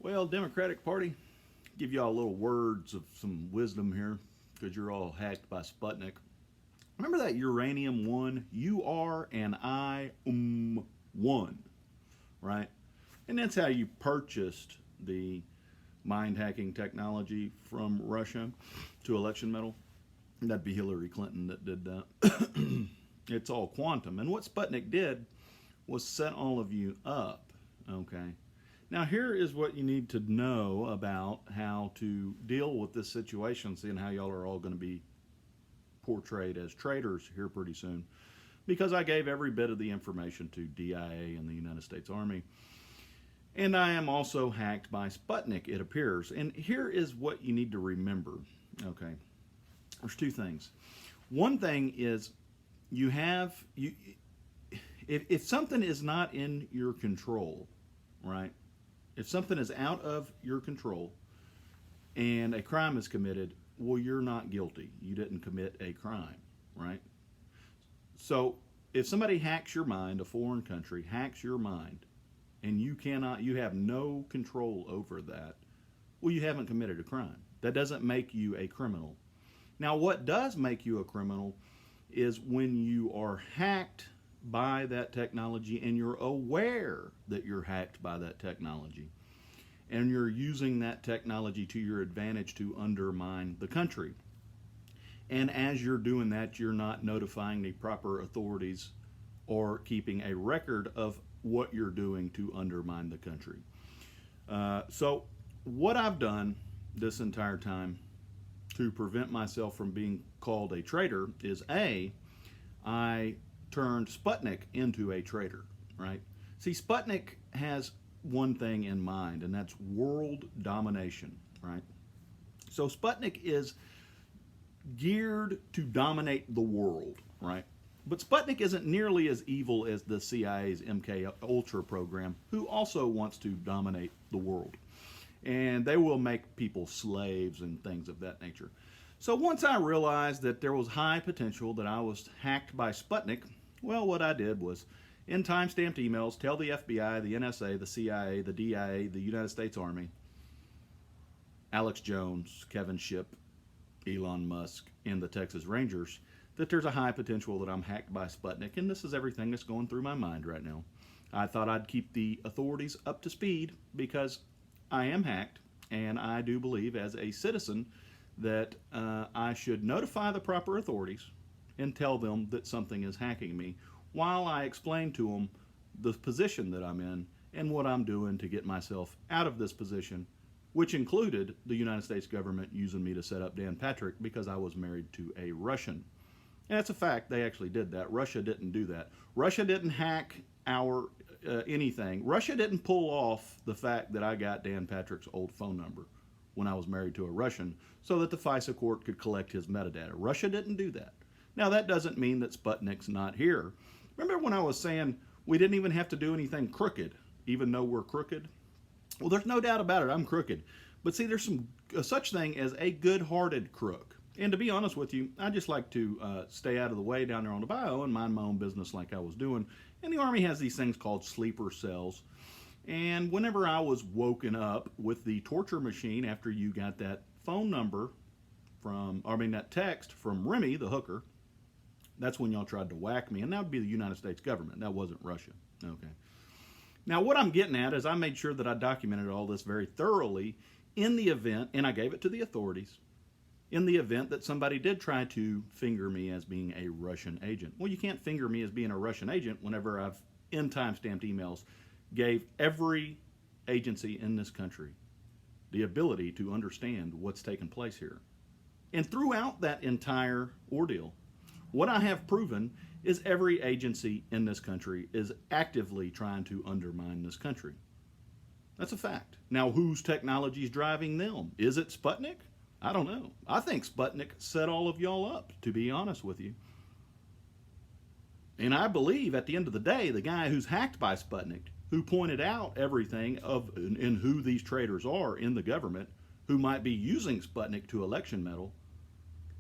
Well, Democratic Party, give y'all little words of some wisdom here because you're all hacked by Sputnik. Remember that uranium one? You are and I one, right? And that's how you purchased the mind hacking technology from Russia to election metal. That'd be Hillary Clinton that did that. It's all quantum. And what Sputnik did was set all of you up, okay? Now, here is what you need to know about how to deal with this situation, seeing how y'all are all going to be portrayed as traitors here pretty soon, because I gave every bit of the information to DIA and the United States Army. And I am also hacked by Sputnik, it appears. And here is what you need to remember, okay? There's two things. One thing is if something is not in your control, right? If something is out of your control and a crime is committed, well, you're not guilty. You didn't commit a crime, right? So if somebody hacks your mind, a foreign country hacks your mind, and you have no control over that, well, you haven't committed a crime. That doesn't make you a criminal. Now, what does make you a criminal is when you are hacked by that technology and you're aware that you're hacked by that technology and you're using that technology to your advantage to undermine the country. And as you're doing that, you're not notifying the proper authorities or keeping a record of what you're doing to undermine the country. So what I've done this entire time to prevent myself from being called a traitor is I turned Sputnik into a traitor, right? See, Sputnik has one thing in mind, and that's world domination, right? So Sputnik is geared to dominate the world, right? But Sputnik isn't nearly as evil as the CIA's MK Ultra program, who also wants to dominate the world. And they will make people slaves and things of that nature. So once I realized that there was high potential that I was hacked by Sputnik, well, what I did was, in time-stamped emails, tell the FBI, the NSA, the CIA, the DIA, the United States Army, Alex Jones, Kevin Shipp, Elon Musk, and the Texas Rangers, that there's a high potential that I'm hacked by Sputnik, and this is everything that's going through my mind right now. I thought I'd keep the authorities up to speed because I am hacked, and I do believe as a citizen that I should notify the proper authorities and tell them that something is hacking me while I explain to them the position that I'm in and what I'm doing to get myself out of this position, which included the United States government using me to set up Dan Patrick because I was married to a Russian. And it's a fact, they actually did that. Russia didn't do that. Russia didn't hack our anything. Russia didn't pull off the fact that I got Dan Patrick's old phone number when I was married to a Russian so that the FISA court could collect his metadata. Russia didn't do that. Now, that doesn't mean that Sputnik's not here. Remember when I was saying we didn't even have to do anything crooked, even though we're crooked? Well, there's no doubt about it, I'm crooked. But see, there's such thing as a good-hearted crook. And to be honest with you, I just like to stay out of the way down there on the bio and mind my own business like I was doing. And the Army has these things called sleeper cells. And whenever I was woken up with the torture machine after you got that phone number that text from Remy, the hooker, that's when y'all tried to whack me. And that would be the United States government. That wasn't Russia. Okay. Now, what I'm getting at is I made sure that I documented all this very thoroughly in the event, and I gave it to the authorities, in the event that somebody did try to finger me as being a Russian agent. Well, you can't finger me as being a Russian agent whenever I've, in time-stamped emails, gave every agency in this country the ability to understand what's taking place here. And throughout that entire ordeal, what I have proven is every agency in this country is actively trying to undermine this country. That's a fact. Now, whose technology is driving them? Is it Sputnik? I don't know. I think Sputnik set all of y'all up, to be honest with you. And I believe at the end of the day, the guy who's hacked by Sputnik, who pointed out everything in who these traitors are in the government, who might be using Sputnik to election meddle,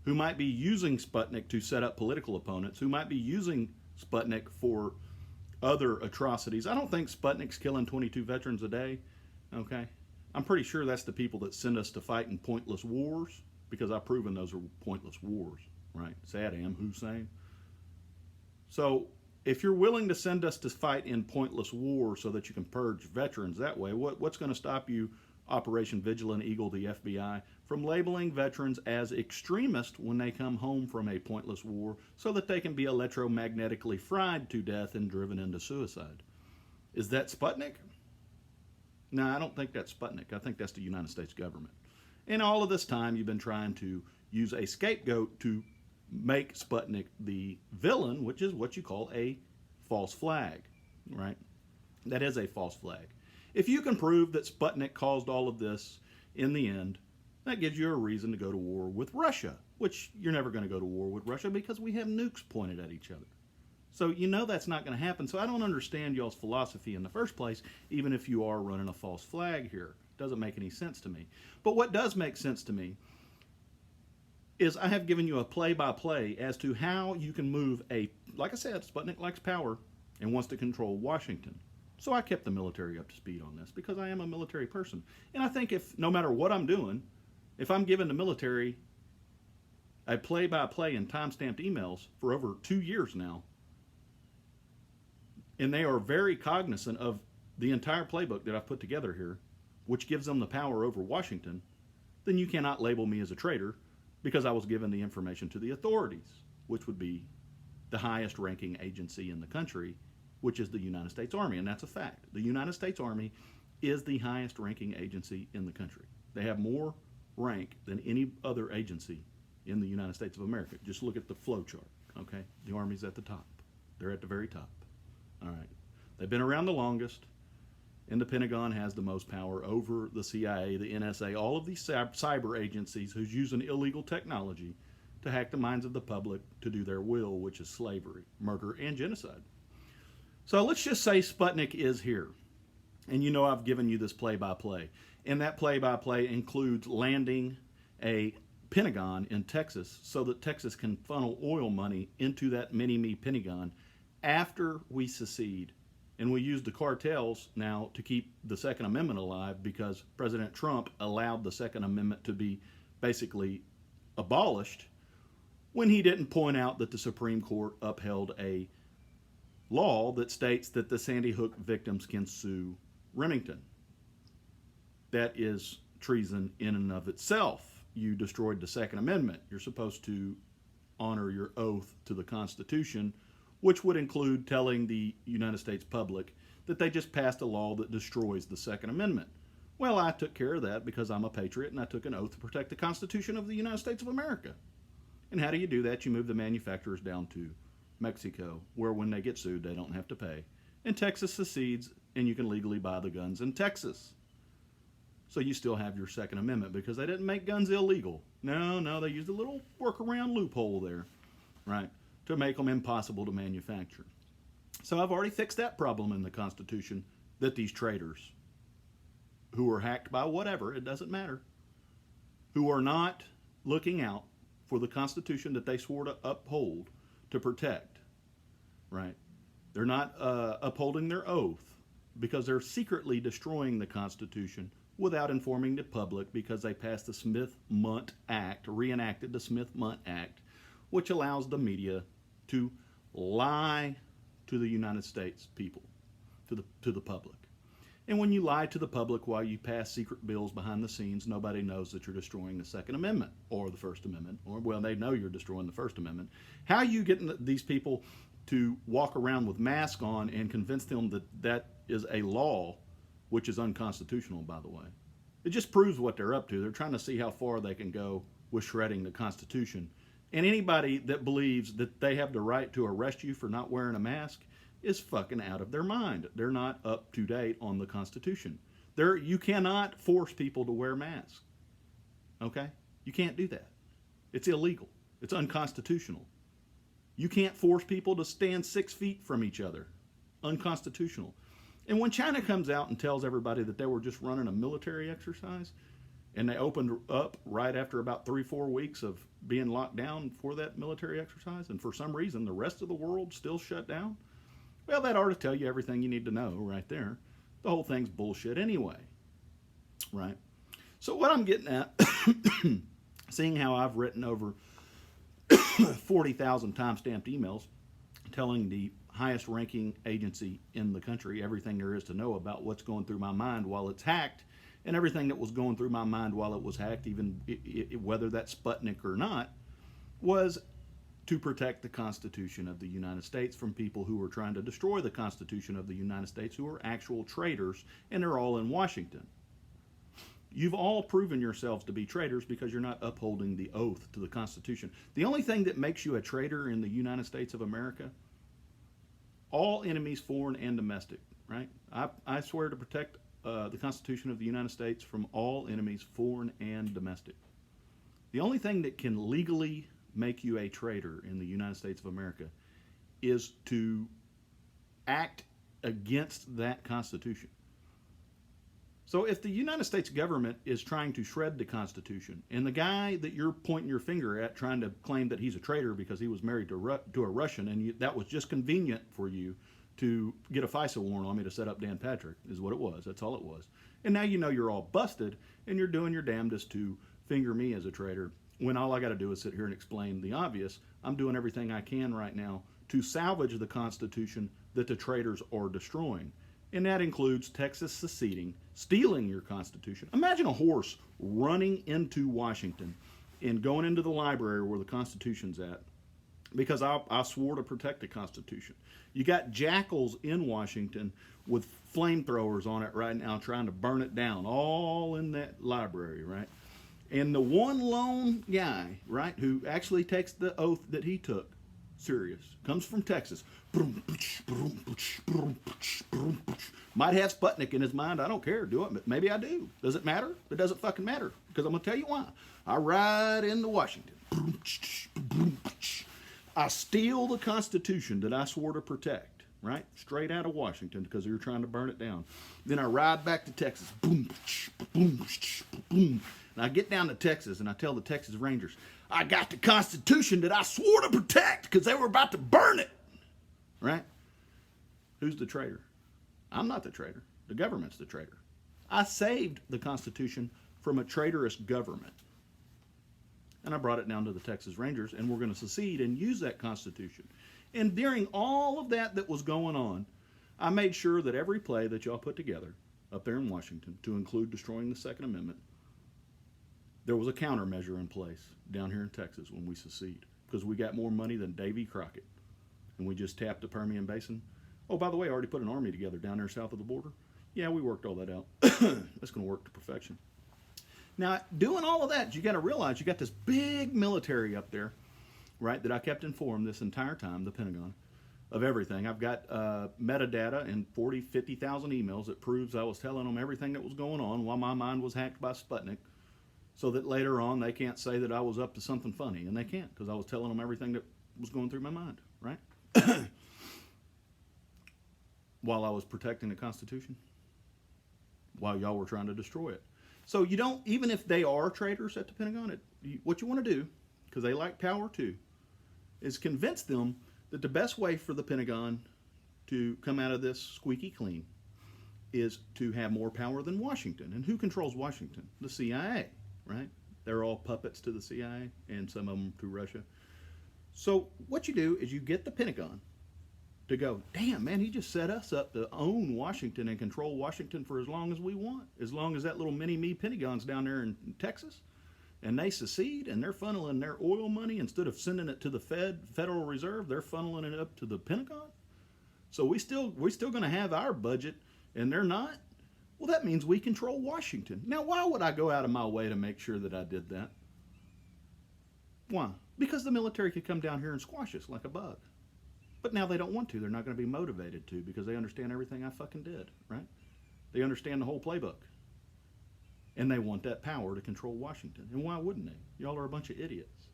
who might be using Sputnik to set up political opponents, who might be using Sputnik for other atrocities. I don't think Sputnik's killing 22 veterans a day, okay? I'm pretty sure that's the people that send us to fight in pointless wars, because I've proven those are pointless wars, right? Saddam Hussein. So if you're willing to send us to fight in pointless wars so that you can purge veterans that way, what's going to stop you, Operation Vigilant Eagle, the FBI, from labeling veterans as extremists when they come home from a pointless war so that they can be electromagnetically fried to death and driven into suicide? Is that Sputnik? No, I don't think that's Sputnik. I think that's the United States government. And all of this time, you've been trying to use a scapegoat to make Sputnik the villain, which is what you call a false flag, right? That is a false flag. If you can prove that Sputnik caused all of this in the end, that gives you a reason to go to war with Russia, which you're never going to go to war with Russia because we have nukes pointed at each other. So you know that's not going to happen. So I don't understand y'all's philosophy in the first place, even if you are running a false flag here. It doesn't make any sense to me. But what does make sense to me is I have given you a play-by-play as to how you can move like I said, Sputnik likes power and wants to control Washington. So I kept the military up to speed on this because I am a military person. And I think if, no matter what I'm doing, if I'm giving the military a play-by-play and time-stamped emails for over 2 years now, and they are very cognizant of the entire playbook that I've put together here, which gives them the power over Washington, then you cannot label me as a traitor because I was given the information to the authorities, which would be the highest ranking agency in the country, which is the United States Army. And that's a fact. The United States Army is the highest ranking agency in the country. They have more rank than any other agency in the United States of America. Just look at the flow chart, okay? The Army's at the top. They're at the very top. All right. They've been around the longest, and the Pentagon has the most power over the CIA, the NSA, all of these cyber agencies who's using illegal technology to hack the minds of the public to do their will, which is slavery, murder, and genocide. So let's just say Sputnik is here. And you know I've given you this play-by-play. And that play-by-play includes landing a Pentagon in Texas so that Texas can funnel oil money into that mini-me Pentagon after we secede. And we use the cartels now to keep the Second Amendment alive because President Trump allowed the Second Amendment to be basically abolished when he didn't point out that the Supreme Court upheld a law that states that the Sandy Hook victims can sue Remington. That is treason in and of itself. You destroyed the Second Amendment. You're supposed to honor your oath to the Constitution, which would include telling the United States public that they just passed a law that destroys the Second Amendment. Well, I took care of that because I'm a patriot and I took an oath to protect the Constitution of the United States of America. And how do you do that? You move the manufacturers down to Mexico, where when they get sued, they don't have to pay. And Texas secedes, and you can legally buy the guns in Texas. So you still have your Second Amendment because they didn't make guns illegal. No, they used a little workaround loophole there, right, to make them impossible to manufacture. So I've already fixed that problem in the Constitution that these traitors who are hacked by whatever, it doesn't matter, who are not looking out for the Constitution that they swore to uphold, to protect, right? They're not upholding their oath because they're secretly destroying the Constitution without informing the public because they passed the Smith-Mundt Act, reenacted the Smith-Mundt Act, which allows the media to lie to the United States people, to the public. And when you lie to the public while you pass secret bills behind the scenes, nobody knows that you're destroying the Second Amendment or the First Amendment, or, well, they know you're destroying the First Amendment. How are you getting these people to walk around with masks on and convince them that that is a law, which is unconstitutional, by the way? It just proves what they're up to. They're trying to see how far they can go with shredding the Constitution. And anybody that believes that they have the right to arrest you for not wearing a mask is fucking out of their mind. They're not up to date on the Constitution. You cannot force people to wear masks. Okay? You can't do that. It's illegal. It's unconstitutional. You can't force people to stand 6 feet from each other. Unconstitutional. And when China comes out and tells everybody that they were just running a military exercise, and they opened up right after about 3-4 weeks of being locked down for that military exercise, and for some reason the rest of the world still shut down, well, that ought to tell you everything you need to know right there. The whole thing's bullshit anyway. right? So what I'm getting at, seeing how I've written over 40,000 time-stamped emails telling the highest ranking agency in the country everything there is to know about what's going through my mind while it's hacked, and everything that was going through my mind while it was hacked, even whether that's Sputnik or not, was to protect the Constitution of the United States from people who were trying to destroy the Constitution of the United States, who are actual traitors, and they're all in Washington. You've all proven yourselves to be traitors because you're not upholding the oath to the Constitution. The only thing that makes you a traitor in the United States of America, all enemies, foreign and domestic, right? I swear to protect the Constitution of the United States from all enemies, foreign and domestic. The only thing that can legally make you a traitor in the United States of America is to act against that Constitution. So if the United States government is trying to shred the Constitution, and the guy that you're pointing your finger at trying to claim that he's a traitor because he was married to a Russian, and that was just convenient for you to get a FISA warrant on me to set up Dan Patrick, is what it was. That's all it was. And now you know you're all busted, and you're doing your damnedest to finger me as a traitor, when all I got to do is sit here and explain the obvious. I'm doing everything I can right now to salvage the Constitution that the traitors are destroying. And that includes Texas seceding, stealing your Constitution. Imagine a horse running into Washington and going into the library where the Constitution's at, because I swore to protect the Constitution. You got jackals in Washington with flamethrowers on it right now trying to burn it down, all in that library, right? And the one lone guy, right, who actually takes the oath that he took serious, comes from Texas. Might have Sputnik in his mind. I don't care. Do it. But maybe I do. Does it matter? It doesn't fucking matter. Because I'm going to tell you why. I ride into Washington. I steal the Constitution that I swore to protect, right? Straight out of Washington because they were trying to burn it down. Then I ride back to Texas. Boom, boom, boom. And I get down to Texas and I tell the Texas Rangers, I got the Constitution that I swore to protect because they were about to burn it. Right? Who's the traitor? I'm not the traitor. The government's the traitor. I saved the Constitution from a traitorous government. And I brought it down to the Texas Rangers, and we're going to secede and use that Constitution. And during all of that was going on, I made sure that every play that y'all put together up there in Washington, to include destroying the Second Amendment, there was a countermeasure in place down here in Texas when we secede, because we got more money than Davy Crockett, and we just tapped the Permian Basin. Oh, by the way, I already put an army together down there south of the border. Yeah, we worked all that out. That's going to work to perfection. Now, doing all of that, you got to realize you got this big military up there, right, that I kept informed this entire time, the Pentagon, of everything. I've got metadata and 50,000 emails that proves I was telling them everything that was going on while my mind was hacked by Sputnik, so that later on they can't say that I was up to something funny, and they can't, because I was telling them everything that was going through my mind, right? While I was protecting the Constitution, while y'all were trying to destroy it. So you don't, even if they are traitors at the Pentagon, what you want to do, because they like power too, is convince them that the best way for the Pentagon to come out of this squeaky clean is to have more power than Washington. And who controls Washington? The CIA, right? They're all puppets to the CIA, and some of them to Russia. So what you do is you get the Pentagon to go, damn, man, he just set us up to own Washington and control Washington for as long as we want. As long as that little mini-me Pentagon's down there in Texas, and they secede, and they're funneling their oil money, instead of sending it to the Federal Reserve, they're funneling it up to the Pentagon. So we're still going to have our budget, and they're not. Well, that means we control Washington. Now, why would I go out of my way to make sure that I did that? Why? Because the military could come down here and squash us like a bug. But now they don't want to. They're not going to be motivated to, because they understand everything I fucking did, right? They understand the whole playbook. And they want that power to control Washington. And why wouldn't they? Y'all are a bunch of idiots.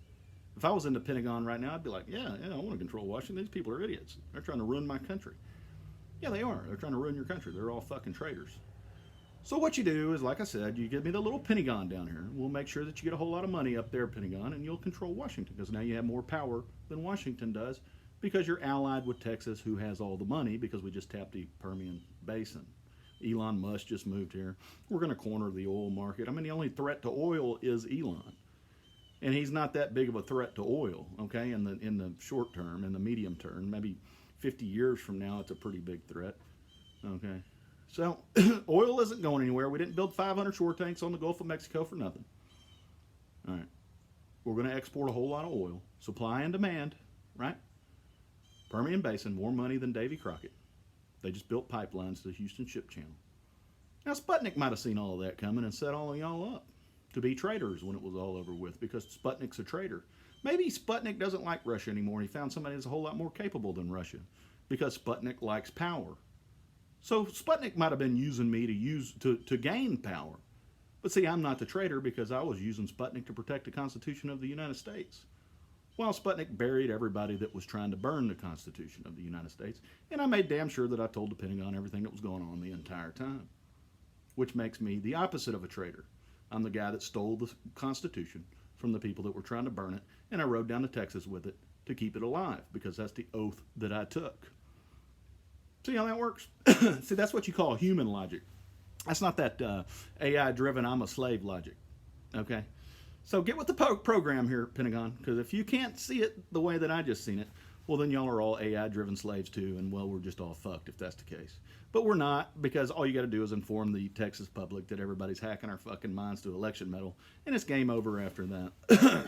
If I was in the Pentagon right now, I'd be like, yeah, I want to control Washington. These people are idiots. They're trying to ruin my country. Yeah, they are. They're trying to ruin your country. They're all fucking traitors. So what you do is, like I said, you give me the little Pentagon down here. We'll make sure that you get a whole lot of money up there, Pentagon, and you'll control Washington, because now you have more power than Washington does, because you're allied with Texas, who has all the money, because we just tapped the Permian Basin. Elon Musk just moved here. We're going to corner the oil market. I mean, the only threat to oil is Elon. And he's not that big of a threat to oil, okay, in the short term, in the medium term. Maybe 50 years from now, it's a pretty big threat, okay. So oil isn't going anywhere. We didn't build 500 shore tanks on the Gulf of Mexico for nothing. All right. We're going to export a whole lot of oil. Supply and demand, right? Permian Basin, more money than Davy Crockett. They just built pipelines to the Houston Ship Channel. Now, Sputnik might have seen all of that coming and set all of y'all up to be traitors when it was all over with, because Sputnik's a traitor. Maybe Sputnik doesn't like Russia anymore, and he found somebody that's a whole lot more capable than Russia, because Sputnik likes power. So Sputnik might have been using me to gain power. But see, I'm not the traitor, because I was using Sputnik to protect the Constitution of the United States, while Sputnik buried everybody that was trying to burn the Constitution of the United States. And I made damn sure that I told the Pentagon everything that was going on the entire time, which makes me the opposite of a traitor. I'm the guy that stole the Constitution from the people that were trying to burn it, and I rode down to Texas with it to keep it alive, because that's the oath that I took. See how that works? See, that's what you call human logic. That's not that AI-driven I'm a slave logic, okay? So get with the program here, Pentagon, because if you can't see it the way that I just seen it, well, then y'all are all AI-driven slaves too, and well, we're just all fucked if that's the case. But we're not, because all you got to do is inform the Texas public that everybody's hacking our fucking minds to election metal, and it's game over after that.